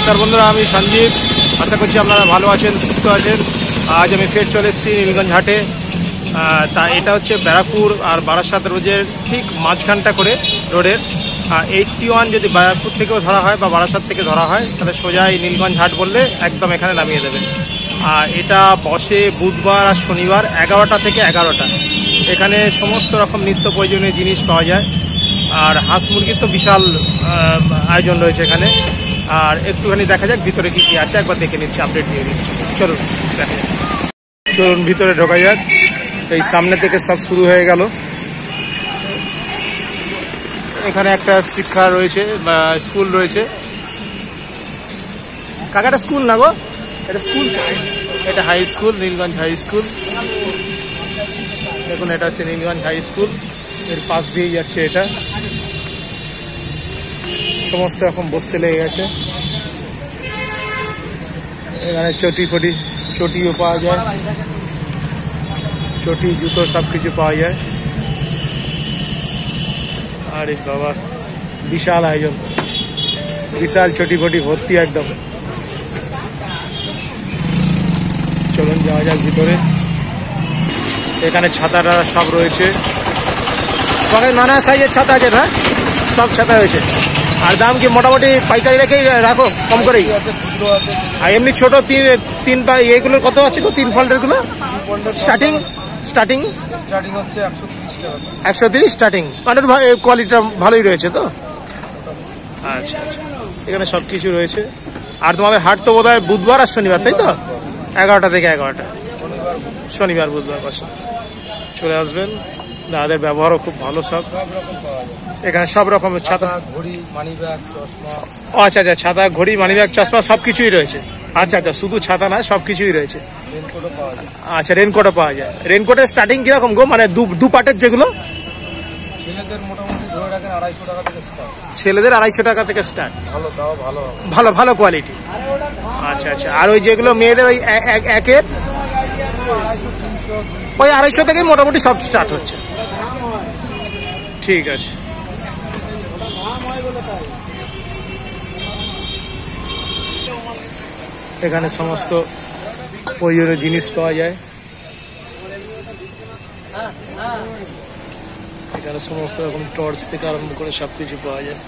নমস্কার বন্ধুরা, আমি সঞ্জীব। আশা করছি আপনারা ভালো আছেন, সুস্থ আছেন। আজ আমি ফের চলে এসেছি নীলগঞ্জ হাটে। তা এটা হচ্ছে ব্যারাকপুর আর বারাসাত রোডের ঠিক মাঝখানটা করে রোডের 81 যদি ব্যারাকপুর থেকেও ধরা হয় বা বারাসাত থেকে ধরা হয় তাহলে সোজাই নীলগঞ্জ হাট বললে একদম এখানে নামিয়ে দেবেন। আর এটা বসে বুধবার আর শনিবার 11টা থেকে 11টা। এখানে সমস্ত রকম নিত্য প্রয়োজনীয় জিনিস পাওয়া যায়। আর হাঁস মুরগির তো বিশাল আয়োজন রয়েছে এখানে। আর একটুখানি দেখা যাক ভিতরে কি কি আছে, একবার দেখে নিচ্ছি, আপডেট দিয়ে দিচ্ছি। চলুন দেখা যাক, চলুন ভিতরে ঢোকা যাক। এই সামনে থেকে সব শুরু হয়ে গেল। এখানে একটা শিক্ষা রয়েছে বা স্কুল রয়েছে। কাকাটা স্কুল না গো, এটা স্কুল, এটা high school, Nilganj high school. দেখুন এটা হচ্ছে নীলগঞ্জ হাই স্কুল, এর পাশ দিয়েই যাচ্ছে এটা। সমস্ত এখন বসতে লেগে গেছে। এখানে চটিও পাওয়া যায়, চটি জুতো সব কিছু পাওয়া যায়। আরে বাবা, বিশাল আয়োজন, বিশাল চটি ভর্তি একদম। চলুন যাওয়া যাক ভিতরে। এখানে ছাতাটা সব রয়েছে, নানা সাইজের ছাতা আছে না, সব ছাতা রয়েছে। আর দাম কি মোটামুটি পাইকারি রেখেই রাখো, কম করেই? আর এমনি ছোট তিন এগুলোর কত আছে তো, 3 ফল্ডেরগুলো স্টার্টিং হচ্ছে 130 স্টার্টিং। মানে কোয়ালিটিটা ভালোই রয়েছে তো। আচ্ছা আচ্ছা, এখানে সব কিছু রয়েছে। আর তোমাদের হাট তো বোধ হয় বুধবার আর শনিবার, তাই তো? 11টা থেকে 11টা, শনিবার বুধবার বসে। চলে আসবেন, দাদাদের ব্যবহারও খুব ভালো। সব এখানে সব রকমের ছাতা, ঘড়ি, মানিব্যাগ, চশমা। ও আচ্ছা আচ্ছা, ছাতা, ঘড়ি, মানিব্যাগ, চশমা সব কিছুই রয়েছে। আচ্ছা আচ্ছা, শুধু ছাতা না, সব কিছুই রয়েছে। আচ্ছা, রেনকোটও পাওয়া যায়। রেনকোটের স্টার্টিং কিরকম গো, মানে দু পাটের যেগুলো? ছেলেদের মোটামুটি ধরে রাখেন 250 টাকা থেকে স্টার্ট। ছেলেদের 250 টাকা থেকে স্টার্ট, ভালো কোয়ালিটি। আচ্ছা আচ্ছা, আর ওই যেগুলো মেয়েদের ওই একের ওই 250 থেকে মোটামুটি সব স্টার্ট হচ্ছে। ঠিক আছে। এখানে সমস্ত প্রয়োজনীয় জিনিস পাওয়া যায়। এখানে সমস্ত রকম টর্চ থেকে আরম্ভ করে সবকিছু পাওয়া যায়।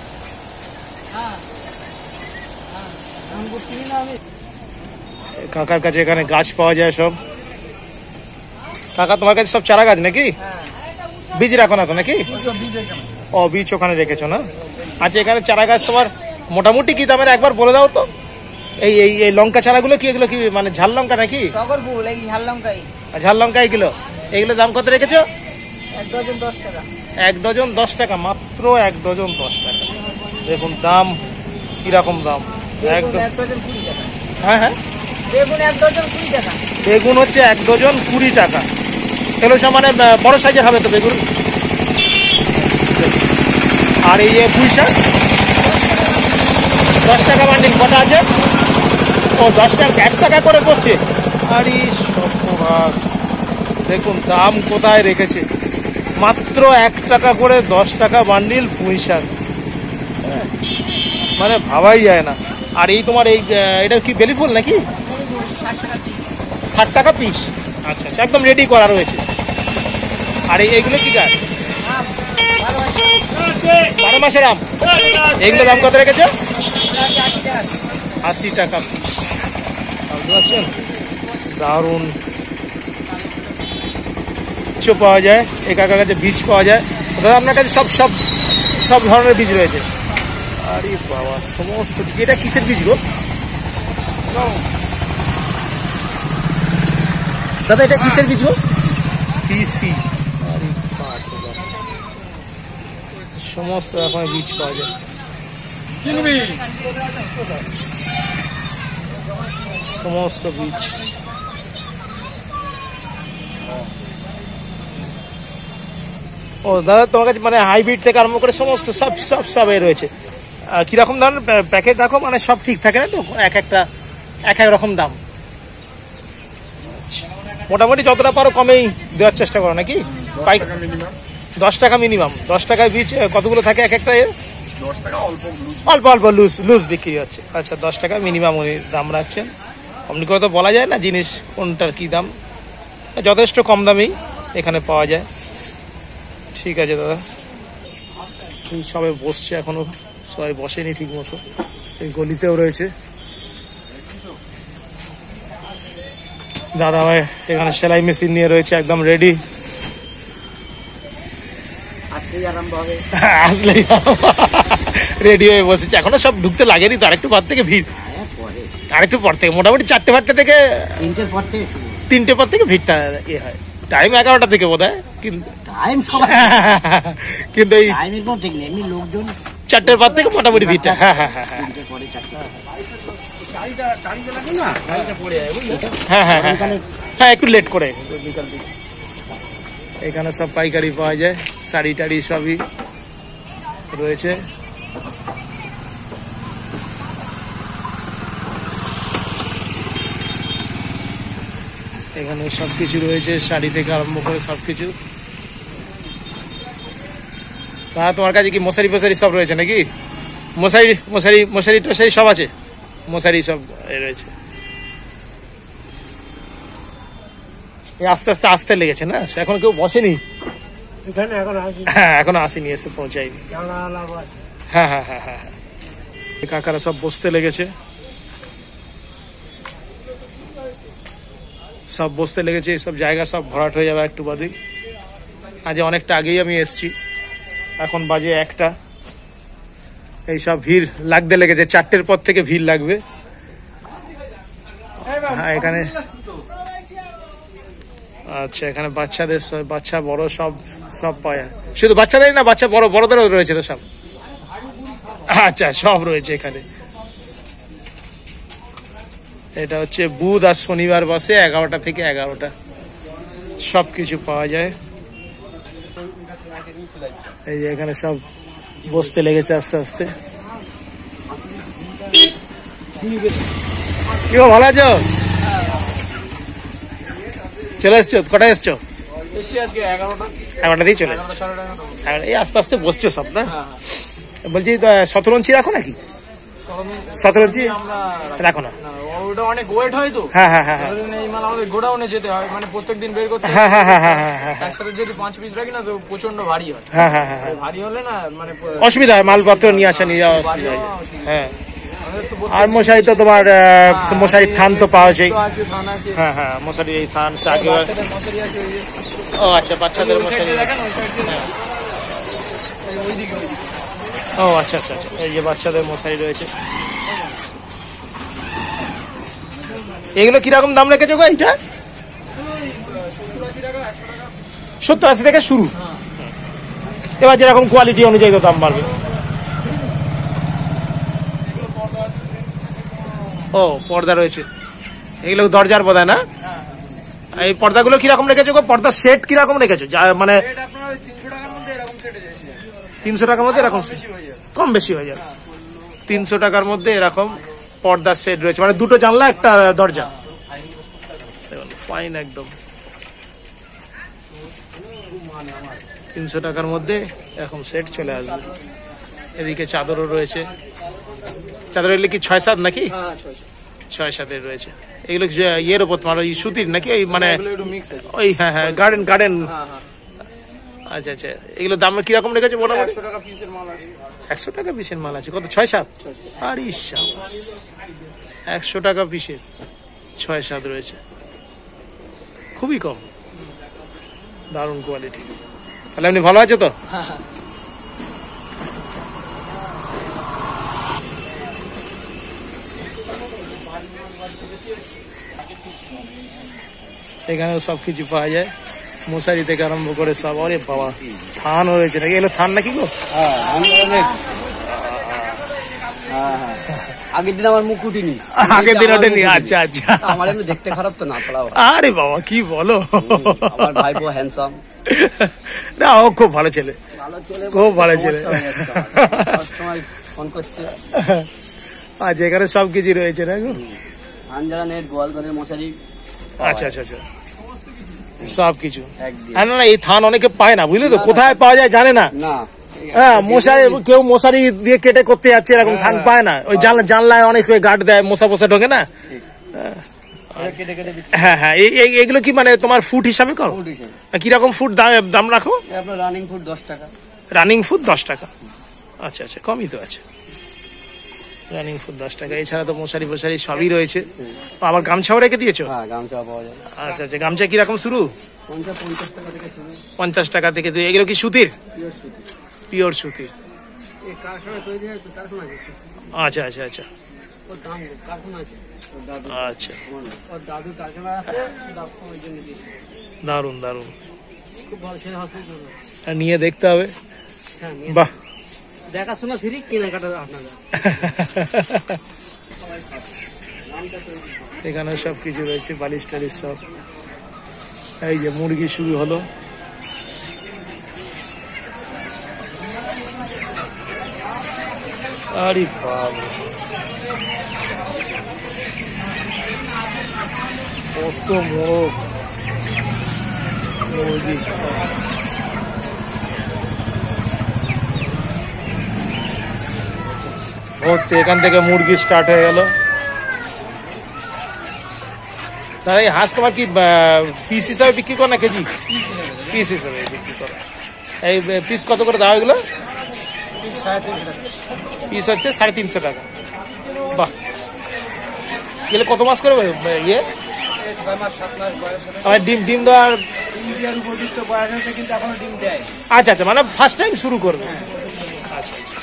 কাকার কাছে এখানে গাছ পাওয়া যায় সব। কাকা, তোমার কাছে সব চারা গাছ নাকি? বীজ রাখো না তো নাকি? ও, বীজ ওখানে রেখেছো না? আচ্ছা, এখানে চারা গাছ তোমার মোটামুটি কি দামের একবার বলে দাও তো। এই এই এই লঙ্কা চারাগুলো কি, এগুলো কি মানে ঝাল লঙ্কা নাকি? ঝাল লঙ্কা এগুলো, এগুলো দাম কত রেখেছো? 1 ডজন 10 টাকা। 1 ডজন 10 টাকা, মাত্র 1 ডজন 10 টাকা। দেখুন দাম কিরকম দাম। একদম। হ্যাঁ হ্যাঁ, বেগুন 1 ডজন 20 টাকা। বেগুন হচ্ছে 1 ডজন 20 টাকা। এগুলো সব মানে বড় সাইজের হবে তো বেগুন। আর এই যে পুঁই শাক 10 টাকা বান্ডিল, কটা আছে? ও 10 টাকা, 1 টাকা করে পড়ছে। আরে সর্বনাশ, দেখুন দাম কোথায় রেখেছে, মাত্র 1 টাকা করে 10 টাকা বান্ডিল পুঁই শাক, মানে ভাবাই যায় না। আর এই তোমার এটা কি বেলি ফুল নাকি? 60 টাকা পিস। আচ্ছা আচ্ছা, একদম রেডি করা রয়েছে। আর এইগুলো কি গাছ? 12 মাসের আম। এইগুলো দাম কত রেখেছো? 80 টাকা পিস। বুঝতে পারছেন, দারুণ কিছু পাওয়া যায়। এই কাকার কাছে বীজ পাওয়া যায়। দাদা, আপনার কাছে সব ধরনের বীজ রয়েছে? আরে বাবা, সমস্ত বীজ। এটা কিসের বীজ গো দাদা, এটা কিসের বীজ গো? পিসি। আরে সমস্ত রকমের বীজ পাওয়া যায়। সমস্ত বীজ। ও দাদা, তোমার কাছে মানে হাইব্রিড থেকে আরম্ভ করে সমস্ত সব রয়েছে। কিরকম ধরনের প্যাকেট রাখো, মানে সব ঠিক থাকে না তো, এক এক রকম দাম? মোটামুটি যতটা পারো কমেই দেওয়ার চেষ্টা করো নাকি? 10 টাকা মিনিমাম। 10 টাকায় বীজ কতগুলো থাকে এক একটা? অল্প অল্প লুজ লুজ বিক্রি হচ্ছে। আচ্ছা 10 টাকা মিনিমাম উনি দাম রাখছেন। অমনি করে তো বলা যায় না জিনিস কোনটার কি দাম, যথেষ্ট কম দামেই এখানে পাওয়া যায়। ঠিক আছে দাদা, সবাই বসছে এখনো, সবাই বসেনি ঠিক মতো, এই গলিতেও রয়েছে। দাদা ভাই এখানে সেলাই মেশিন নিয়ে রয়েছে একদম রেডি, আসলেই রেডি হয়ে বসেছে। এখনো সব ঢুকতে লাগেনি তো, আরেকটু পর থেকে ভিড়, আরেকটু পর থেকে মোটামুটি 4-5 থেকে 3টে পর থেকে ভিড়টা ইয়ে হয়। টাইম 11টা থেকে বোধ হয়, কিন্তু এই 4টের পর থেকে মোটামুটি ভিড়টা। হ্যাঁ হ্যাঁ হ্যাঁ হ্যাঁ হ্যাঁ হ্যাঁ হ্যাঁ হ্যাঁ একটু লেট করে বিকাল দিকে। এখানে সব পাইকারি পাওয়া যায়, শাড়ি টাড়ি সবই রয়েছে। এখানে সবকিছু রয়েছে, শাড়ি থেকে আরম্ভ করে সবকিছু। তা তোমার কাছে কি মশারি ফশারি সব রয়েছে নাকি? মশারি মশারি মশারি টশারি সব আছে, মশারি সব রয়েছে। আস্তে আস্তে আসতে লেগেছে না, এখন কেউ বসেনি, হ্যাঁ এখনো আসেনি, এসে পৌঁছায়নি। হ্যাঁ হ্যাঁ হ্যাঁ হ্যাঁ কাকারা সব বসতে লেগেছে, সব বসতে লেগেছে। সব জায়গা সব ভরাট হয়ে যাবে একটু বাদেই। আজ অনেকটা আগেই আমি এসছি, এখন বাজে 1টা। এই সব ভিড় লাগতে লেগেছে, 4টের পর থেকে ভিড় লাগবে। হ্যাঁ এখানে আচ্ছা, এখানে বাচ্চাদের বাচ্চা বড় সব সব পাওয়া যায়। শুধু বাচ্চাদের না, বাচ্চা বড়দেরও রয়েছে তো সব? আচ্ছা সব রয়েছে এখানে। এটা হচ্ছে বুধ আর শনিবার বসে 11টা থেকে 11টা, সব কিছু পাওয়া যায়। এই যে এখানে সব বসতে লেগেছে আস্তে আস্তে। কি ভালো আছো? চলে এসছো? কটায় এসছো? 11টাতেই চলে এসছো? এই আস্তে আস্তে বসছো সব না? বলছি 17 ইঞ্চি রাখো নাকি? 17 ইঞ্চি রাখো না? ওটা অনেক ওয়েট হয় তো। হ্যাঁ হ্যাঁ হ্যাঁ এই মাল আমাদের গোডাউনে যেতে হয়, মানে প্রত্যেকদিন বের করতে হয়। হ্যাঁ হ্যাঁ হ্যাঁ হ্যাঁ একসাথে যদি 5 পিস রাখি না তো প্রচন্ড ভারী হয়। হ্যাঁ হ্যাঁ হ্যাঁ ভারী হলে না মানে অসুবিধা হয়, মালপত্র নিয়ে আসা নিয়ে যাওয়া অসুবিধা হয়। হ্যাঁ আর মশারি তো তোমার মশারির থান তো পাওয়া যায়। হ্যাঁ হ্যাঁ মশারি এই থান আগে। ও আচ্ছা বাচ্চাদের মশারি। ও আচ্ছা আচ্ছা আচ্ছা, এই যে বাচ্চাদের মশারি রয়েছে। এগুলো কিরকম দাম রেখেছো গো? এইটা 70-80 থেকে শুরু। এবার যেরকম কোয়ালিটি অনুযায়ী তো দাম বাড়বে। ও পর্দা রয়েছে, এগুলো দরজার বোধ হয় না? এই পর্দাগুলো কিরকম রেখেছো গো? পর্দা সেট কিরকম রেখেছো? মানে 300 টাকার মধ্যে এরকম কম বেশি হয়ে যায়। 300 টাকার মধ্যে এরকম পর্দার সেট রয়েছে, মানে 2টো জানলা একটা দরজা। ফাইন একদম 300 টাকার মধ্যে এরকম সেট চলে আসবে। এদিকে চাদরও রয়েছে। চাদর এগুলো কি 6-7 নাকি? 6-7 রয়েছে। এগুলো ইয়ের ওপর তোমার ওই সুতির নাকি? ওই মানে ওই হ্যাঁ হ্যাঁ গার্ডেন। আচ্ছা আচ্ছা, এগুলো দাম কিরকম রেখেছে? মোটামুটি 100 টাকা পিসের মাল আছে। 100 টাকা পিসের মাল আছে। কত? 6-7? আরে শাবাশ, 100 টাকা পিসের 6-7 রয়েছে, খুবই কম, দারুণ কোয়ালিটি। তাহলে আপনি ভালো আছে তো? এখানেও সব কিছু পাওয়া যায়, মশারি থেকে আরম্ভ করে সব। আরে বাবা, থান রয়েছে নাকি? এগুলো থান নাকি গো? আগের দিন আমার মুখ উঠিনি, আগের দিন ওঠেনি? আচ্ছা আচ্ছা, আমার এমনি দেখতে খারাপ তো না পড়া। আরে বাবা কি বলো, আমার ভাইপো হ্যান্ডসাম। না ও খুব ভালো ছেলে, খুব ভালো ছেলে। সবসময় ফোন করছে। আচ্ছা এখানে সব কিছু রয়েছে না গো? আঞ্জারা নেট, গোয়ালঘরের মশারি। আচ্ছা আচ্ছা আচ্ছা, সব কিছু। না না, এই থান অনেকে পায় না বুঝলে তো, কোথায় পাওয়া যায় জানে না। না হ্যাঁ মশারি, কেউ মশারি দিয়ে কেটে করতে যাচ্ছে এরকম ধান পায় না, ওই জানলায় অনেক গার্ড দেয়, মশা ফসা ঢোকে না। কেটে কেটে হ্যাঁ হ্যাঁ, এইগুলো কি মানে তোমার ফুট হিসাবে করো? ফুট হিসেবে কিরকম ফুট দাম রাখো? আপনার রানিং ফুড 10 টাকা। রানিং ফুট 10 টাকা, আচ্ছা আচ্ছা, কমই তো আছে। রানিং ফুট 10 টাকা, এছাড়া তো মশারি ফশারি সবই রয়েছে। আবার গামছাও রেখে দিয়েছো? হ্যাঁ গামছা পাওয়া যায়। আচ্ছা আচ্ছা, গামছা কিরকম শুরু? 50 টাকা থেকে শুরু। 50 টাকা থেকে। এগুলো কি সুতির? পিওর সুতি। পিওর সুতির, এই কারখানা তৈরি হয় তো, কারখানা আছে। আচ্ছা আচ্ছা আচ্ছা ওর দাম কারখানা আছে। ওর দাদু, আচ্ছা, ওর দাদুর কারখানা আছে, দাম ওই জন্য দিয়েছে। দারুন দারুন, খুব ভালো ছেলে হসপিটাল। নিয়ে দেখতে হবে। হ্যাঁ বাহ, দেখাশোনা ফ্রি, কেনাকাটা আপনাদের। এখানে সব কিছু রয়েছে, বালিশ টালিশ সব। এই যে মুরগি শুরু হলো। আরে বাবা, কত মোরগ মুরগি। ভর্তি, এখান থেকে মুরগি স্টার্ট হয়ে গেল। তাহলে এই হাঁস তোমার কি পিস হিসাবে বিক্রি করো না কেজি? পিস হিসাবে বিক্রি করো। এই পিস কত করে দাও এগুলো? পিস হচ্ছে 350 টাকা। বাহ, এগুলো কত মাস করে ইয়ে? আমার ডিম দেওয়ার, আচ্ছা আচ্ছা, মানে ফার্স্ট টাইম শুরু করবে। আচ্ছা আচ্ছা,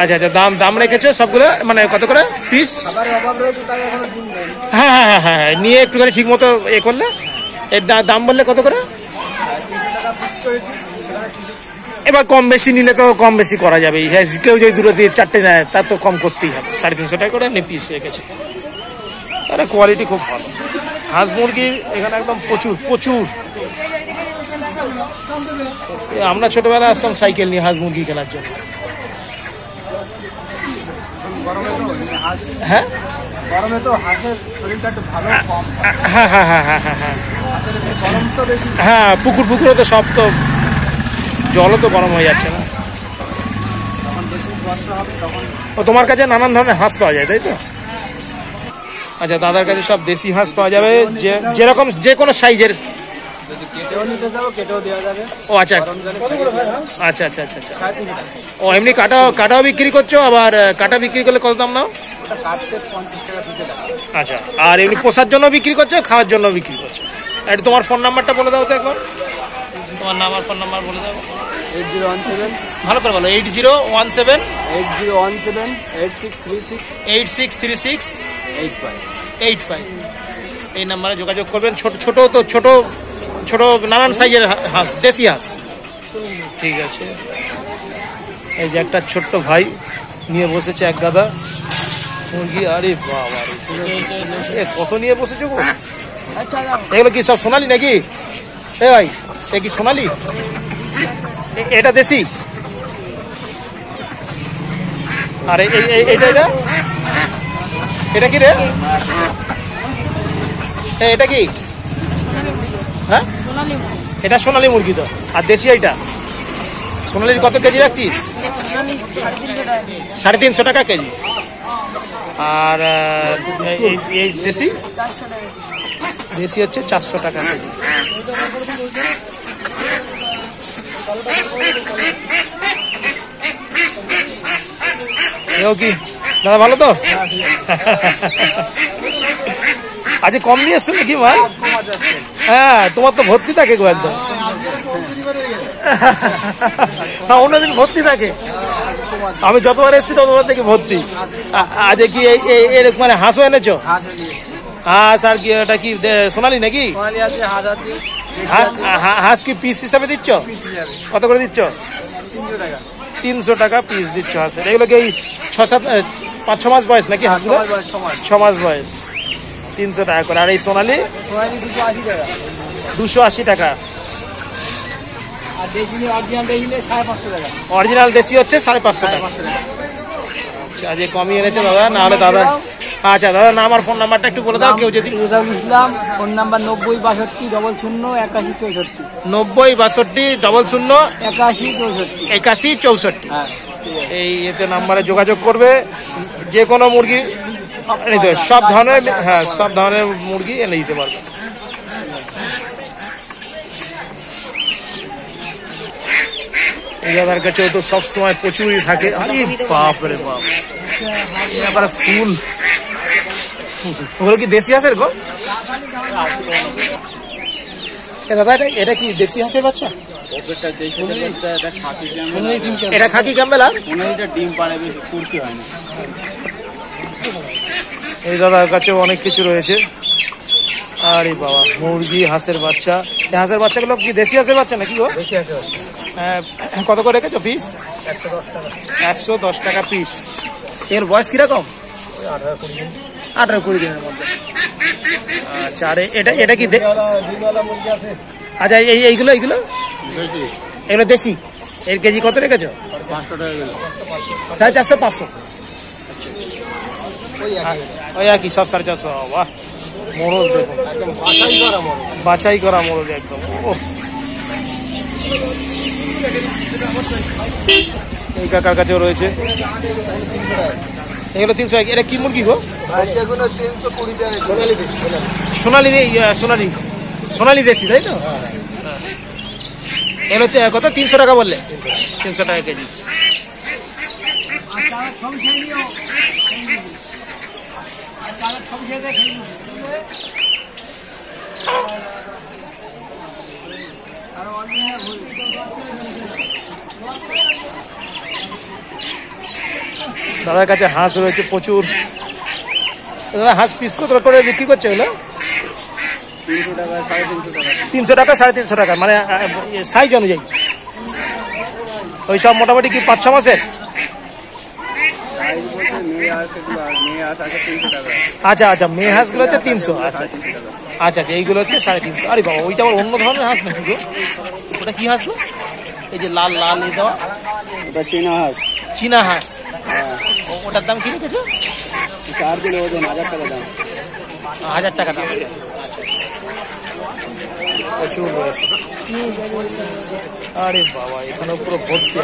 আচ্ছা আচ্ছা, দাম রেখেছো সবগুলো, মানে কত করে পিস? হ্যাঁ হ্যাঁ হ্যাঁ হ্যাঁ, নিয়ে একটুখানি ঠিক মতো এ করলে, এর দাম বললে কত করে? এবার কম বেশি নিলে তো কম বেশি করা যাবে। কেউ যদি দুটো দিয়ে 4টে নেয় তার তো কম করতেই হবে। 350 টাকা করে এমনি পিস রেখেছে। আরে কোয়ালিটি খুব ভালো। হাঁস মুরগির এখানে একদম প্রচুর প্রচুর। আমরা ছোটবেলায় আসতাম সাইকেল নিয়ে হাঁস মুরগি কেনার জন্য। হ্যাঁ গরমে তো হাঁসের শরীরটা একটু ভালো কম, হ্যাঁ হ্যাঁ হ্যাঁ হ্যাঁ হ্যাঁ হ্যাঁ গরম তো বেশি। হ্যাঁ, পুকুরে তো সব তো জলও তো গরম হয়ে যাচ্ছে না। যখন বেশি বর্ষা হবে তখন ও, তোমার কাছে নানান ধরনের হাঁস পাওয়া যায় তাই তো? আচ্ছা, দাদার কাছে সব দেশি হাঁস পাওয়া যাবে, যেরকম যে কোনো সাইজের। যদি কেটেও নিতে যাবো কেটেও দেওয়া যাবে। ও আচ্ছা গরম জলে আচ্ছা আচ্ছা আচ্ছা আচ্ছা। 350 টাকা। ও, এমনি কাটাও বিক্রি করছো? আবার কাটা বিক্রি করলে কত দাম নাও? ওটা কাটতে 50 টাকা পিসে টাকা। আচ্ছা, আর এমনি পোষার জন্য বিক্রি করছো, খাওয়ার জন্য বিক্রি করছো? একটু তোমার ফোন নাম্বারটা বলে দাও তো একবার। তোমার নাম আর ফোন নাম্বার বলে দাও। 8017 ভালো করে বলো। 8017 8017 8636 8636 85। 85। এই নাম্বারে যোগাযোগ করবেন। ছোট নানান সাইজের হাঁস, দেশি হাঁস। ঠিক আছে, এই যে একটা ছোট্ট ভাই নিয়ে বসেছে এক গাদা মুরগি। আরে বাবা, কত নিয়ে বসেছো গো? এগুলো কি সব সোনালি নাকি? এ ভাই, এ কি সোনালি? এটা দেশি? আর এটা কি রে? এটা কি? হ্যাঁ, এটা সোনালি মুরগি তো। আর দেশি এইটা সোনালির কত কেজি রাখছিস? 350 টাকা কেজি। আর এই দেশি হচ্ছে 400 টাকা কেজি। এও কি দাদা ভালো তো? আজ কম নিয়ে এসছো নাকি মা? হ্যাঁ, তোমার তো ভর্তি থাকে গো একদম। হ্যাঁ, অন্যদিন ভর্তি থাকে। আমি যতবার এসেছি ততবার থেকে ভর্তি। আজ কি এরকম মানে হাঁসও এনেছো? হাঁস আর কি, ওটা কি সোনালি নাকি? হাঁস কি পিস হিসাবে দিচ্ছ? কত করে দিচ্ছ? 300 টাকা পিস দিচ্ছ হাঁসের। এগুলো কি 5-6 মাস বয়স নাকি হাঁসগুলো? 6 মাস বয়স। 300 টাকা করে। আর এই সোনালি 280 টাকা। অরিজিনাল দেশি হচ্ছে 550 টাকা। আচ্ছা, আজ কমিয়ে এনেছে দাদা, নাহলে দাদা আচ্ছা দাদা নাম আর ফোন নাম্বারটা একটু বলে দাও কেউ যদি। রেজাউল ইসলাম, ফোন নাম্বার 90 62 00 81 64। 90 62 00 81 81 64। 64। হ্যাঁ, এই এতে নাম্বারে যোগাযোগ করবে, যে কোনো মুরগি এনে দিতে পারবে, সব ধরনের, হ্যাঁ সব ধরনের মুরগি এনে দিতে পারবে। এই দাদার কাছেও তো সবসময় প্রচুরই থাকে। আরে বাপ রে বাপ, এবার ফুল। ওগুলো কি দেশি হাঁসের গো? এ দাদা এটা কি দেশি হাঁসের বাচ্চা? এটা খাকি ক্যাম্বেল। আর ডিম পারে বেশি কুর্তি হয় না। এই দাদার কাছে অনেক কিছু রয়েছে। আরে বাবা, মুরগি, হাঁসের বাচ্চা। এই হাঁসের বাচ্চাগুলো কি দেশি হাঁসের বাচ্চা নাকি গো? কত করে রেখেছো পিস? 110 টাকা পিস। এর বয়স কিরকম? 18-20 দিনের মধ্যে। আচ্ছা, আরে এটা কি আচ্ছা এইগুলো এগুলো দেশি। এর কেজি কত রেখেছো? 500 টাকা গেল। 450 500। ওই একই সব 450। বাহ, মোরগ দেখুন, বাছাই করা মোরগ একদম। এই কাকার কাছেও রয়েছে। এগুলো 300। এটা কি মুরগি গো? সোনালি সোনালি দেশি, তাই তো? এগুলো কত? 300 টাকা বললে? 300 টাকা কেজি। দাদার কাছে হাঁস রয়েছে প্রচুর। দাদা হাঁস পিস কত করে বিক্রি করছে এগুলো? 300 টাকা 350 টাকা, মানে সাইজ অনুযায়ী। ওই সব মোটামুটি কি 5-6 মাসের? আচ্ছা আচ্ছা, মেয়ে হাঁসগুলো হচ্ছে 300। আচ্ছা আচ্ছা আচ্ছা, এইগুলো হচ্ছে 350। আরে বাবা, ওইটা আবার অন্য ধরনের হাঁস নাকি গো? ওটা কি হাঁস গো? এই যে লাল লাল এই দেওয়া, ওটা চীনা হাঁস। চীনা হাঁস। ওটার দাম কি রেখেছো? 4 কিলো ওজন, 1000 টাকা দাম। 1000 টাকা দাম। আচ্ছা, প্রচুর রয়েছে। আরে বাবা, এখানে পুরো ভর্তি।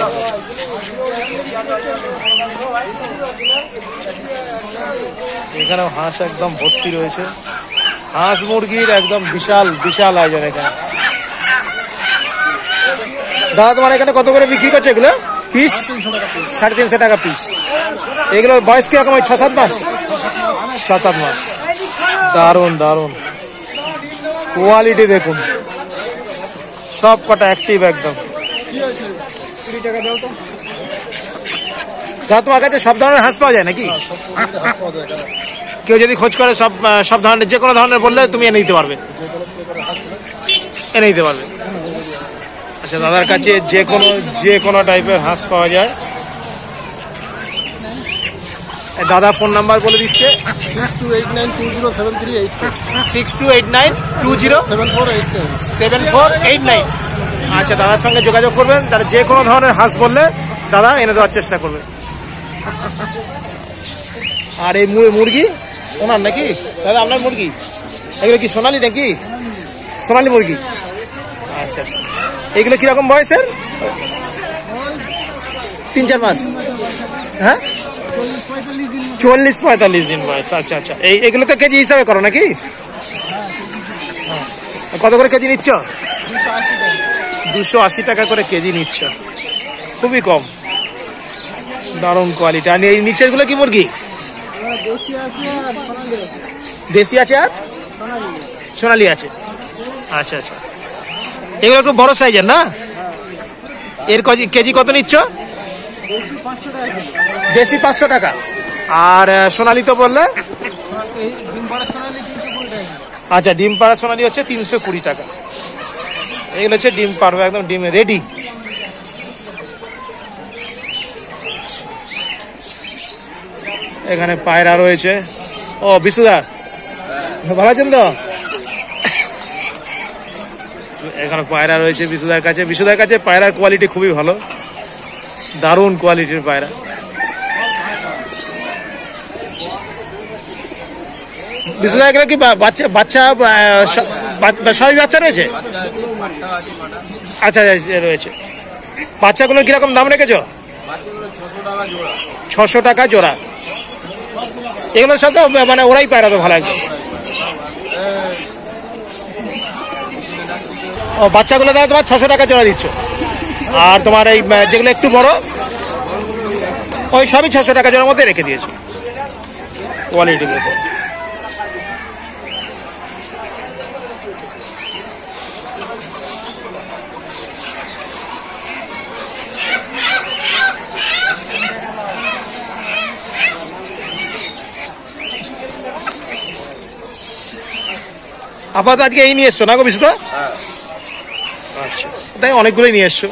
এখানেও হাঁস একদম ভর্তি রয়েছে। হাঁস মুরগির একদম বিশাল বিশাল আয়োজন এখানে। দাদা তোমার এখানে কত করে বিক্রি করছে এগুলো পিস? 350 টাকা পিস। এগুলোর বয়স কিরকম? 6-7 মাস। 6-7 মাস। দারুণ দারুণ কোয়ালিটি দেখুন, সব কটা অ্যাক্টিভ একদম। দাদা তোমার কাছে সব ধরনের হাঁস পাওয়া যায় নাকি? কেউ যদি খোঁজ করে সব ধরনের, যে কোনো ধরনের বললে তুমি এনে দিতে পারবে? এনে দিতে পারবে। আচ্ছা, দাদার কাছে যে কোনো টাইপের হাঁস পাওয়া যায়। দাদা ফোন নাম্বার বলে দিচ্ছে 6289207489। আচ্ছা, দাদার সঙ্গে যোগাযোগ করবেন, তারা যে কোনো ধরনের হাঁস বললে দাদা এনে দেওয়ার চেষ্টা করবে। আর এই মুরগি ওনার নাকি দাদা? আপনার মুরগি এগুলো কি সোনালি নাকি? সোনালি মুরগি। আচ্ছা আচ্ছা, এইগুলো কিরকম বয়সের? 3-4 মাস। হ্যাঁ, 40-45 দিন বয়স। আচ্ছা আচ্ছা, এগুলোকে কেজি হিসাবে করো নাকি? কত করে কেজি নিচ্ছ? 280 টাকা করে কেজি নিচ্ছ, খুবই কম। দারুণ কোয়ালিটি। আর এই নিচের গুলো কি মুরগি? দেশি আছে আর সোনালি আছে। আচ্ছা আচ্ছা, এগুলো একটু বড় সাইজের না? এর কেজি কত নিচ্ছ? দেশি 500 টাকা। আর সোনালি তো বললে? আচ্ছা, ডিম পাড়া সোনালি হচ্ছে 320 টাকা। এগুলো হচ্ছে ডিম পাড়বে, একদম ডিম রেডি। এখানে পায়রা রয়েছে। ও বিশুদা, ভালো আছেন তো? এখানে পায়রা রয়েছে বিশুদার কাছে। বিশুদার কাছে পায়রার কোয়ালিটি খুবই ভালো, দারুণ কোয়ালিটির পায়রা। বিশুদা এখানে কি বাচ্চা বাচ্চা সবই বাচ্চা রয়েছে? আচ্ছা আচ্ছা রয়েছে। বাচ্চাগুলোর কিরকম দাম রেখেছো? 600 টাকা জোড়া। এগুলো সব তো মানে ওরাই পায়রা তো ভালো একদম। ও বাচ্চাগুলো দাদা তোমার 600 টাকা জোড়া দিচ্ছ, আর তোমার এই যেগুলো একটু বড় ওই সবই 600 টাকা জোড়ার মধ্যে রেখে দিয়েছে কোয়ালিটির উপর। আপাতত আজকে এই নিয়ে এসছো না গো বিশুদা? আচ্ছা, তাই অনেকগুলোই নিয়ে এসছো।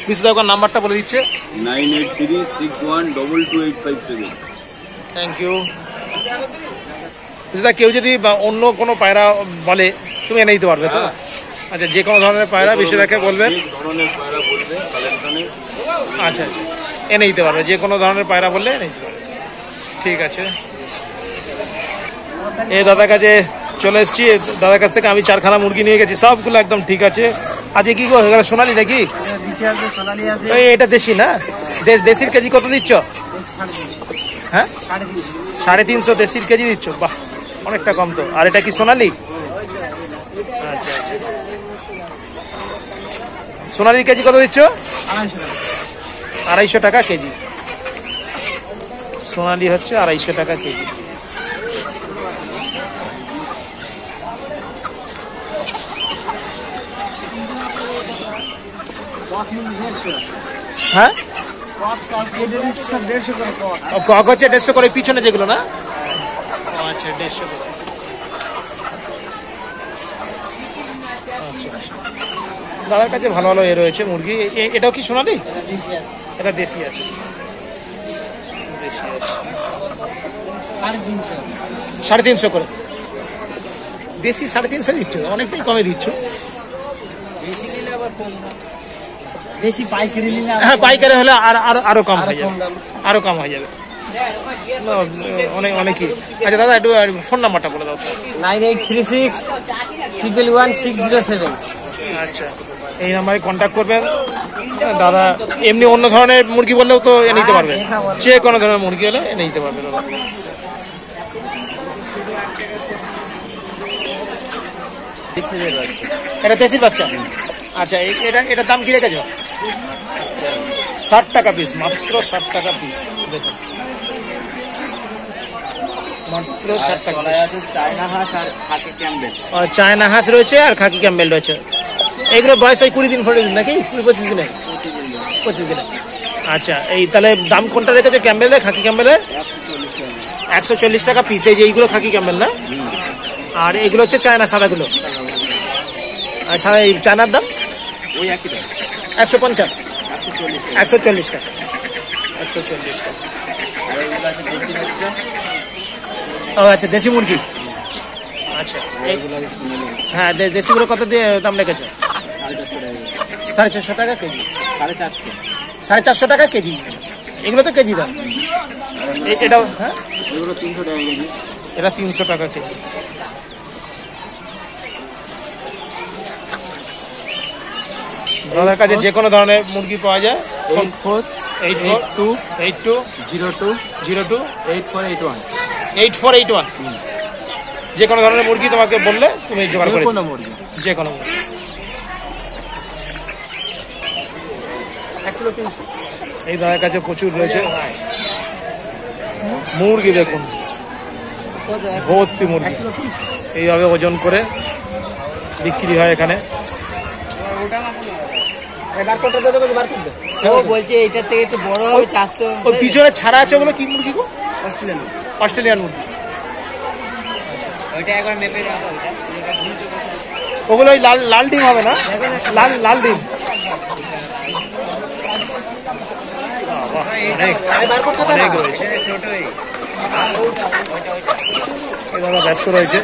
বিশুদা ওখানে নাম্বারটা বলে দিচ্ছে। 9836122857। Thank you. বিশুদা কেউ যদি অন্য কোনো পায়রা বলে তুমি এনে দিতে পারবে তো? আচ্ছা, যে কোনো ধরনের পায়রা বিশুদাকে বলবেন। আচ্ছা আচ্ছা, এনে দিতে পারবে, যে কোনো ধরনের পায়রা বললে এনে দিতে পারবে। ঠিক আছে, এই দাদার কাছে চলে এসেছি। দাদার কাছ থেকে আমি 4খানা মুরগি নিয়ে গেছি, সবগুলো একদম ঠিক আছে। আজকে কি গো সোনালি নাকি? এটা দেশি না? দেশির কেজি কত দিচ্ছ? হ্যাঁ 350 দেশির কেজি দিচ্ছ? বাহ, অনেকটা কম তো। আর এটা কি সোনালি? আচ্ছা আচ্ছা, সোনালির কেজি কত দিচ্ছ? 250 টাকা কেজি। সোনালি হচ্ছে 250 টাকা কেজি। হ্যাঁ কক হচ্ছে 150 করে, পিছনে যেগুলো না? আচ্ছা 150 করে। আচ্ছা আচ্ছা, দাদার কাছে ভালো ভালো এ রয়েছে মুরগি। এটাও কি সোনালি? এটা দেশি আছে, দেশি আছে। 350 করে দেশি। 350 দিচ্ছ, অনেকটাই কমে দিচ্ছ। বেশি পাইকারি নিলে হ্যাঁ, পাইকারি হলে আরো কম হয়ে যাবে, আরো কম হয়ে যাবে অনেকই। আচ্ছা দাদা, একটু ফোন নাম্বারটা বলে দাও। 9836111607। আচ্ছা, এই নাম্বারে কন্ট্যাক্ট করবেন দাদা। এমনি অন্য ধরনের মুরগি বললেও তো এনে নিতে পারবে, যে কোনো ধরনের মুরগি হলে এনে নিতে পারবে দাদা। এটা দেশির বাচ্চা? আচ্ছা, এটার দাম কি রেখেছ? 60 টাকা পিস, মাত্র 60 টাকা পিস। দেখুন মাত্র 60 টাকা। চায়না হাঁস আর খাকি ক্যাম্বেল। চায়না হাঁস রয়েছে আর খাকি ক্যাম্বেল রয়েছে। এইগুলো বয়স ওই 20 দিন 20 দিন নাকি? 20-25 দিনে? 25 দিনে। আচ্ছা, এই তাহলে দাম কোনটা রেখেছে ক্যাম্বেলের? খাকি ক্যাম্বেলের 140 টাকা পিস। এই যে এইগুলো খাকি ক্যাম্বেল না? আর এগুলো হচ্ছে চায়না সাদাগুলো। আর সাদা এই চায়নার দাম ওই একই দাম, 150, 140 টাকা, 140 টাকা। ও আচ্ছা, দেশি মুরগি। আচ্ছা, হ্যাঁ দেশিগুলো কত দিয়ে দাম রেখেছো? 450 টাকা কেজি। 450 টাকা কেজি। এগুলো তো কেজি দাম। এটাও হ্যাঁ, এগুলো 300 টাকা কেজি। এটা 300 টাকা কেজি। দাদার কাছে যে কোনো ধরনের মুরগি পাওয়া যায়। 848202028481। 8481। যে কোনো ধরনের মুরগি তোমাকে বললে তুমি জোগাড় করে কোনো মুরগি, যে কোনো মুরগি। এই দাদার কাছে প্রচুর রয়েছে মুরগি। দেখুন ভর্তি মুরগি, এইভাবে ওজন করে বিক্রি হয় এখানে। ও বলছে এটার থেকে একটু বড় হবে 400। ওই পিছনে ছাড়া আছে ওগুলো কি মুরগি গো? অস্ট্রেলিয়ান মুরগি। ওইটা একবার মেপে দাও। ওগুলো ওই লাল ডিম হবে না? লাল ডিম। অনেক রয়েছে। দাদা ব্যস্ত রয়েছে,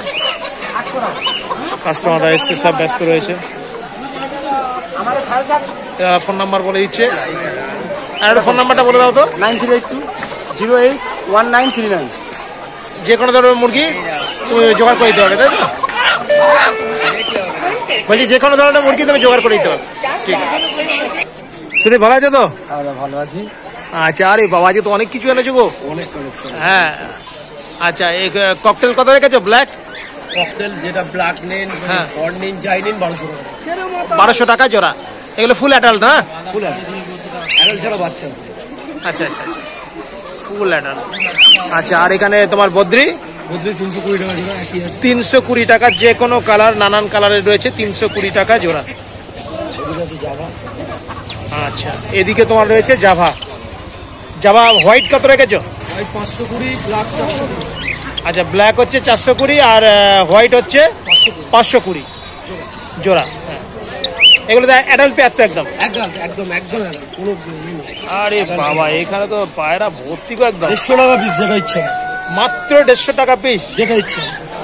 কাস্টমাররা এসছে, সব ব্যস্ত রয়েছে। ফোন নাম্বার বলে দিচ্ছে। আর একটা ফোন নাম্বারটা বলে দাও তো। 9382 081939। যে কোনো ধরনের মুরগি তুমি জোগাড় করে দিতে হবে, তাই তো? বলছি যে কোনো ধরনের মুরগি তুমি জোগাড় করে দিতে হবে। ঠিক আছে, শুধু ভালো আছে তো? ভালো আছি। আচ্ছা, আরে বাবা আজকে তো অনেক কিছু এনেছো গো। অনেক কালেকশন। হ্যাঁ, আচ্ছা এই ককটেল কত রেখেছো? ব্ল্যাক ককটেল যেটা ব্ল্যাক নেন, হ্যাঁ। হর্ন নেন, যাই নেন 1200 টাকা। 1200 টাকা জোড়া। এগুলো ফুল অ্যাডাল্ট না? ফুল আছে। এখন ছাড়া বাচ্চা আছে। আচ্ছা আচ্ছা আচ্ছা, ফুল অ্যাডাল্ট। আচ্ছা, আর এখানে তোমার বদ্রি বদ্রি 320 টাকা জোড়া, একই আছে। 320 টাকা, যে কোনো কালার, নানান কালারের রয়েছে, 320 টাকা জোড়া। এদিকে আছে জাভা। আচ্ছা, এদিকে তোমার রয়েছে জাভা। জাভা হোয়াইট কত রেখেছো? ওই 520, ব্ল্যাক 420। আচ্ছা, ব্ল্যাক হচ্ছে 420 আর হোয়াইট হচ্ছে 520 জোড়া। হ্যাঁ, এগুলো তো অ্যাডাল্ট পেয়ার তো একদম। একদম একদম একদম কোনো আরে বাবা, এখানে তো পায়রা ভর্তি গো একদম। 150 টাকা পিস, যেটা ইচ্ছা। মাত্র 150 টাকা পিস, যেটা ইচ্ছা।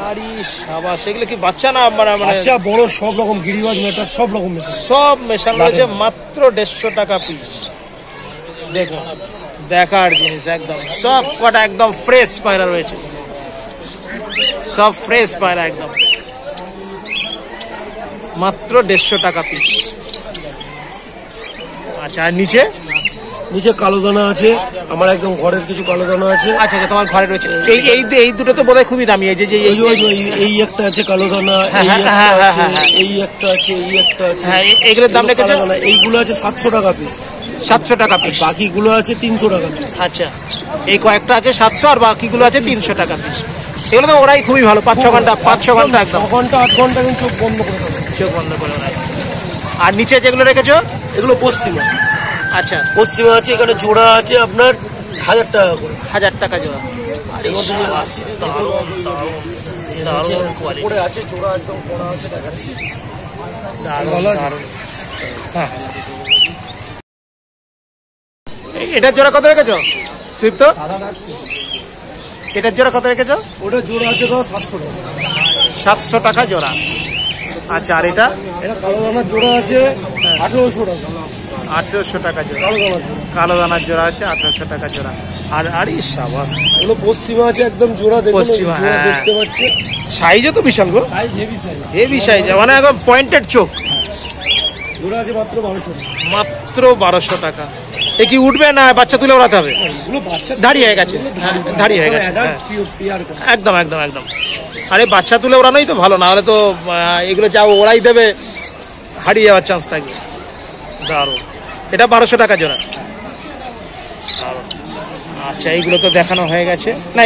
আরে সাবাস, এগুলো কি বাচ্চা না মানে বাচ্চা বড় সব রকম, গিরিবাজ মেটা সব রকম মেশানো। সব মেশানো রয়েছে, মাত্র 150 টাকা পিস। দেখো, দেখার জিনিস একদম, সব কটা একদম ফ্রেশ পায়রা রয়েছে, সব ফ্রেশ পায়রা একদম, মাত্র 150 টাকা পিস। আচ্ছা, আর নিচে নিচে কালো দানা আছে, আমার একদম ঘরের কিছু কালো দানা আছে। আচ্ছা আচ্ছা, তোমার ঘরে রয়েছে। এই এই এই দুটো তো বোধহয় খুবই দামি। এই যে এই এই একটা আছে কালো দানা, হ্যাঁ, এই হ্যাঁ, একটা হ্যাঁ, আছে, হ্যাঁ। এই একটা আছে, এই একটা আছে। হ্যাঁ, এইগুলোর দাম রেখেছো? কালো দানা, এইগুলো আছে 700 টাকা পিস। 700 টাকা পিস। বাকিগুলো আছে 300 টাকা পিস। আচ্ছা, এই কয়েকটা আছে 700 আর বাকিগুলো আছে 300 টাকা পিস। এগুলো তো ওরাই খুবই ভালো, 5-6 ঘন্টা, 5-6 ঘন্টা একদম 6 ঘন্টা 8 ঘন্টা কিন্তু চোখ বন্ধ করে দেবে। চোখ বন্ধ করে ওরাই। আর নিচে যেগুলো রেখেছো? এগুলো পশ্চিমা। আচ্ছা, পশ্চিমা আছে, এখানে জোড়া আছে আপনার 1000 টাকা করে। 1000 টাকা জোড়া। আরে শাবাশ, দারুণ দারুণ দারুণ কোয়ালিটি, উপরে আছে জোড়া একদম পড়া আছে, দেখাচ্ছি। দারুণ দারুণ। হ্যাঁ, এটার জোড়া কত রেখেছো সুইফট? এটার জোড়া কত রেখেছো? ওটা জোড়া আছে তো 700 টাকা। 700 টাকা জোড়া। আচ্ছা, আর এটা? এটা কালো দানার জোড়া আছে 1800 টাকা। 1800 টাকা জোড়া। কালো দানার জোড়া। কালো দানার জোড়া আছে 1800 টাকা জোড়া। আর আরে সাবাস, এগুলো পশ্চিমা আছে একদম জোড়া, দেখুন পশ্চিমা, জোড়া হ্যাঁ। দেখতে পাচ্ছেন। সাইজও তো বিশাল গো, size heavy size. Heavy size, মানে একদম পয়েন্টেড চোখ। জোড়া আছে মাত্র 1200 টাকা। মাত্র 1200 টাকা। এ কি উঠবে না বাচ্চা তুলে ওড়াতে হবে? এগুলো বাচ্চা দাঁড়িয়ে হয়ে গেছে, দাঁড়িয়ে হয়ে গেছে, হ্যাঁ। একদম একদম একদম। আরে বাচ্চা তুলে ওড়ানোই তো ভালো, না হলে তো এগুলো যা ওড়াই দেবে হারিয়ে যাওয়ার চান্স থাকবে। দারুণ। এটা 1200 টাকা জোড়া। দারুণ। আচ্ছা, এইগুলো তো দেখানো হয়ে গেছে না,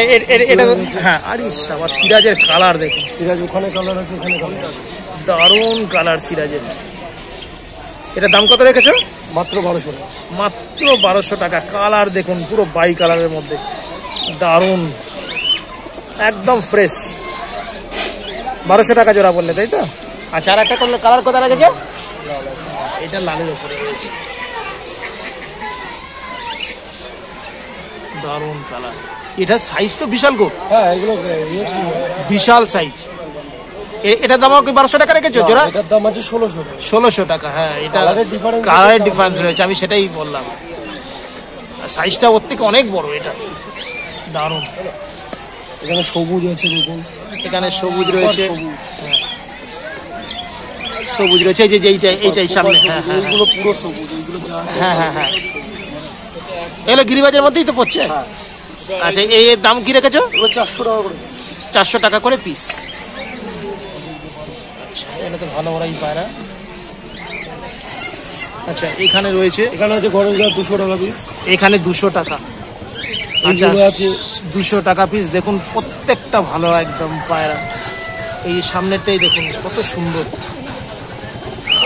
এটা হ্যাঁ। আরে সাবাস, সিরাজের কালার দেখুন, সিরাজ ওখানে কালার আছে, এখানে কালার আছে। দারুণ কালার সিরাজের। এটার দাম কত রেখেছো? মাত্র 1200 টাকা। মাত্র 1200 টাকা। কালার দেখুন, পুরো বাই কালারের মধ্যে, দারুণ একদম ফ্রেশ। 1200 টাকা জোড়া বললে, তাই তো? আচ্ছা, আর একটা করলে কালার কোথায় রেখেছো? এটা লালের উপরে রয়েছে, দারুণ কালার। এটা সাইজ তো বিশাল গো, হ্যাঁ এগুলো বিশাল সাইজ। এটার দাম কি 1200 টাকা রেখেছো জোড়া? এটার দাম আছে 1600 টাকা। 1600 টাকা। হ্যাঁ, এটা কালারের difference কালারের ডিফারেন্স রয়েছে, আমি সেটাই বললাম। সাইজটা ওর থেকে অনেক বড়, এটা দারুণ। এখানে সবুজ আছে দেখুন, এখানে সবুজ রয়েছে, সবুজ। হ্যাঁ, সবুজ রয়েছে, এই যে এইটাই সামনে, হ্যাঁ হ্যাঁ এইগুলো পুরো সবুজ, এইগুলো যা আছে হ্যাঁ হ্যাঁ হ্যাঁ। এগুলো গিরিবাজের মধ্যেই তো পড়ছে। হ্যাঁ। আচ্ছা, এর দাম কি রেখেছো? এগুলো 400 টাকা করে। 400 টাকা করে পিস। আচ্ছা, এটা তো ভালো ওরাই পায়রা। আচ্ছা, এখানে রয়েছে, এখানে আছে গরম জল 200 টাকা পিস। এখানে 200 টাকা। আচ্ছা, এইগুলো আছে 200 টাকা পিস। দেখুন প্রত্যেকটা ভালো একদম পায়রা। এই সামনেরটাই দেখুন কত সুন্দর।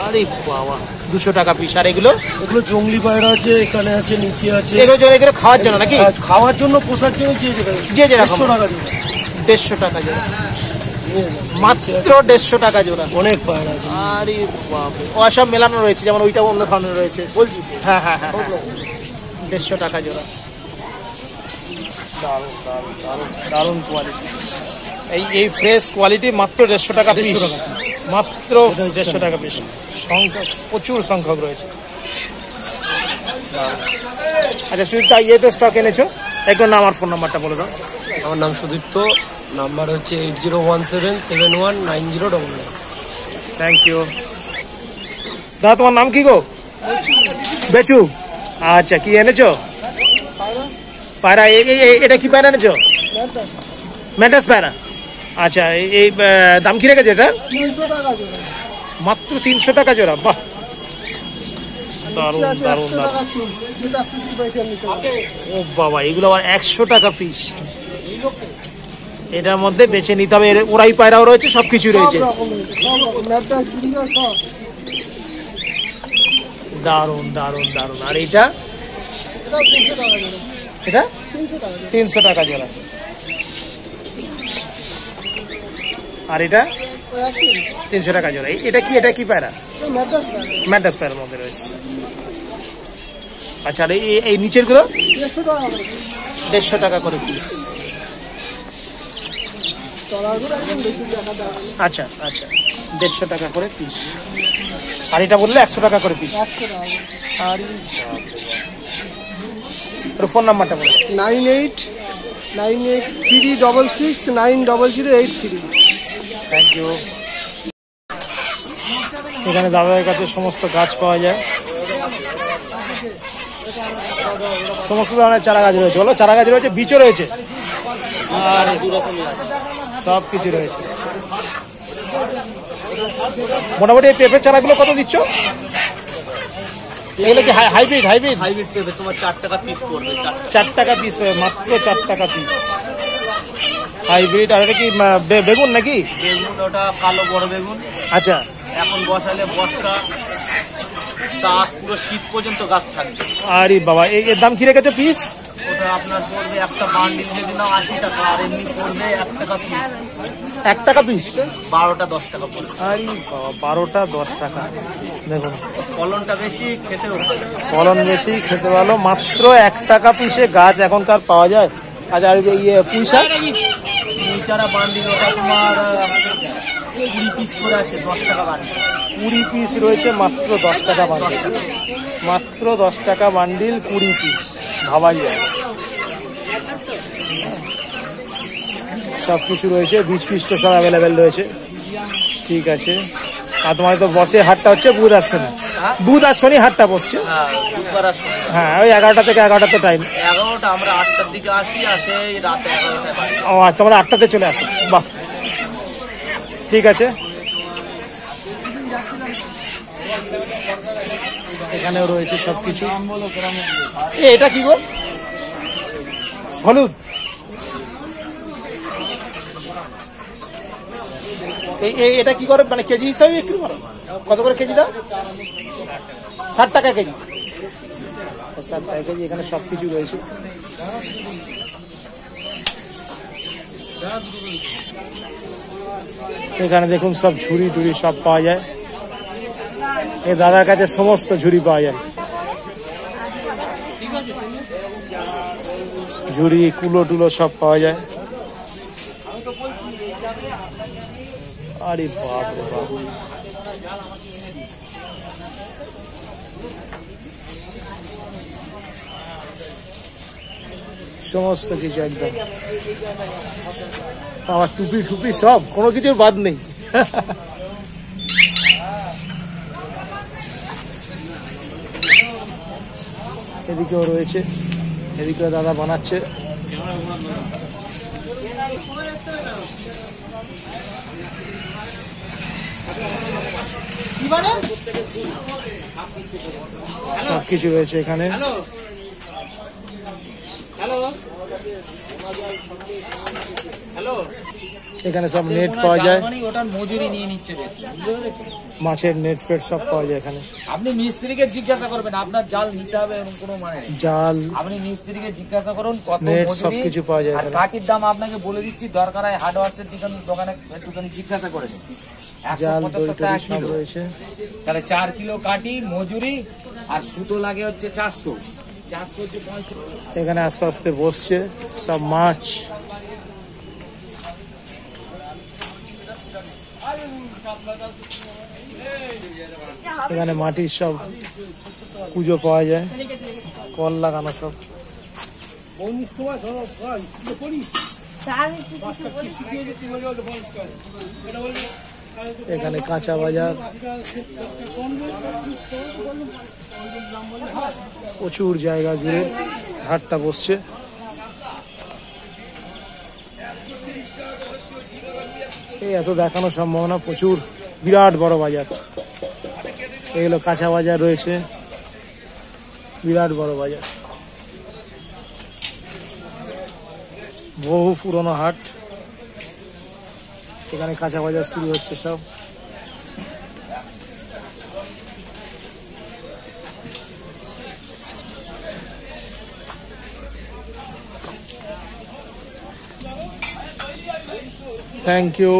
আরে বাবা, 200 টাকা পিস। আর এগুলো? এগুলো জঙ্গলি পায়রা আছে, এখানে আছে, নিচে আছে। এগুলো খাওয়ার জন্য নাকি? আর খাওয়ার জন্য, পোষার জন্য যে যেরকম। 150 টাকা জোড়া। 150 টাকা জোড়া। নিয়ে যান। মাত্র 150 টাকা জোড়া। অনেক পায়রা আছে। আরে বাবা, ও সব মেলানো রয়েছে, যেমন ওইটাও অন্য ধরনের রয়েছে। বলছি হ্যাঁ হ্যাঁ হ্যাঁ, সব রকম। 150 টাকা জোড়া। দারুণ দারুণ দারুণ দারুণ কোয়ালিটি। এই ফ্রেশ কোয়ালিটি মাত্র 150 টাকা পিস। 150 টাকা মাত্র 150 টাকা পিস। সংখ্যা প্রচুর সংখ্যক রয়েছে। আচ্ছা, সুইফট ইয়ে তো স্টক এনেছো? একটু নাম আর ফোন নাম্বারটা বলে দাও। আমার নাম সুদীপ্ত, নাম্বার হচ্ছে 8017719099। Thank you. দাদা তোমার নাম কি গো? বেচু। আচ্ছা, কি এনেছো? পায়রা। এটা কি পায়রা এনেছো? ম্যাড্রাস পায়রা। আচ্ছা, এই দাম কি রেখেছে এটা? মাত্র 300 টাকা জোড়া। বাহ, দারুন দারুন দারুন। ও বাবা, এগুলো আবার 100 টাকা পিস। এটার মধ্যে বেছে নিতে হবে। ওরাই পায়রাও রয়েছে, সবকিছু রয়েছে। দারুন দারুন দারুন। আর এটা? এটা 300 টাকা জোড়া। আর এটা 300 টাকা জোড়া। এটা কি? এটা কি পায়রা? ম্যাড্রাস পায়রার মধ্যে রয়েছে। আচ্ছা, আর এই নিচের গুলো 150 টাকা করে পিস। আচ্ছা আচ্ছা, 150 টাকা করে পিস। আর এটা বললে 100 টাকা করে পিস। আর ফোন নাম্বারটা বলো। 9893669083। Thank you. এখানে দাদাদের কাছে সমস্ত গাছ পাওয়া যায়, সমস্ত ধরনের চারা গাছ রয়েছে। বলো, চারা গাছ রয়েছে, বীজও রয়েছে, আর সব কিছু রয়েছে। মোটামুটি এই পেঁপের চারাগুলো কত দিচ্ছ? এগুলো কি হাইব্রিড? হাইব্রিড হাইব্রিড পেঁপে তোমার 4 টাকা পিস পড়বে। 4 টাকা পিস, মাত্র 4 টাকা পিস হাইব্রিড। আর এটা কি বেগুন নাকি? বেগুন, ওটা কালো বড় বেগুন। আচ্ছা, এখন বসালে বর্ষা তা পুরো শীত পর্যন্ত গাছ থাকবে। আরে বাবা, এর দাম কি রেখেছো পিস? ওটা আপনার পড়বে একটা বান্ডিল যদি নাও 80 টাকা, আর এমনি পড়বে 1 টাকা পিস। 1 টাকা পিস? 12টা 10 টাকা পড়বে। আরে বাবা, 12টা 10 টাকা। দেখুন, ফলনটা বেশি, খেতেও ভালো। ফলন বেশি, খেতে ভালো। মাত্র 1 টাকা পিসে গাছ এখনকার পাওয়া যায়। আচ্ছা, আর পুঁই শাক? পুঁই চারা বান্ডিল ওটা তোমার 20 পিস করে আছে, 10 টাকা বান্ডিল। 20 পিস রয়েছে, মাত্র 10 টাকা বান্ডিল। মাত্র 10 টাকা বান্ডিল, 20 পিস। ভাবাই যায়। সব কিছু রয়েছে, বীজ পিস তো সব অ্যাভেলেবেল রয়েছে। ঠিক আছে। আর তোমার তো বসে হাটটা হচ্ছে বুধ আর শনি। বুধ আর শনি হাটটা বসছে। হ্যাঁ, বুধবার আর শনিবার। হ্যাঁ, ওই 11টা থেকে 11টা তো টাইম। 11টা, আমরা 8টার দিকে আসি, আসে রাতে 11টায় বাড়ি। ও, আর তোমরা 8টাতে চলে আসো। বাহ, ঠিক আছে। এখানেও রয়েছে সবকিছু। এটা কি গো? হলুদ। এটা কি করে, মানে কেজি হিসাবে বিক্রি করো? কত করে কেজি দাও? 60 টাকা কেজি। 60 টাকা কেজি। এখানে সবকিছু রয়েছে। এখানে দেখুন, সব ঝুড়ি টুড়ি সব পাওয়া যায়। এই দাদার কাছে সমস্ত ঝুড়ি পাওয়া যায়। ঝুড়ি, কুলো টুলো সব পাওয়া যায়। আরে বাপ রে বাপ, সমস্ত কিছু একদম। আমার টুপি টুপি সব, কোনো কিছু বাদ নেই। এদিকেও রয়েছে, এদিকেও দাদা বানাচ্ছে। সব কিছু রয়েছে এখানে। এখানে সব নেট পাওয়া যায়, ওটার মজুরি নিয়ে নিচ্ছে বেশি। মাছের নেট ফেট সব পাওয়া যায় এখানে। আপনি মিস্ত্রিকে জিজ্ঞাসা করবেন আপনার জাল নিতে হবে এরকম কোনো মানে নেই। জাল, আপনি মিস্ত্রিকে জিজ্ঞাসা করুন কত নেট মজুরি, সবকিছু পাওয়া যায় আর এখানে। কাঠির দাম আপনাকে বলে দিচ্ছি, দরকার হয় হার্ডওয়ার্সের দোকানে একটুখানি জিজ্ঞাসা করে নিন। জাল, 175 দড়ি টাকা টড়ি সব কিলো। রয়েছে। তাহলে 4 কিলো কাঠি মজুরি, আর সুতো লাগে হচ্ছে 400 হচ্ছে 65। এখানে আস্তে আস্তে বসছে সব মাছ। এখানে মাটির সব পুজো পাওয়া যায়, কল লাগানো সব। এখানে কাঁচা বাজার, প্রচুর জায়গা জুড়ে হাটটা বসছে। এই এত দেখানো সম্ভব না, প্রচুর বিরাট বড় বাজার। এগুলো কাঁচা বাজার রয়েছে, বিরাট বড় বাজার, বহু পুরনো হাট। এখানে কাঁচা বাজার শুরু হচ্ছে সব। Thank you.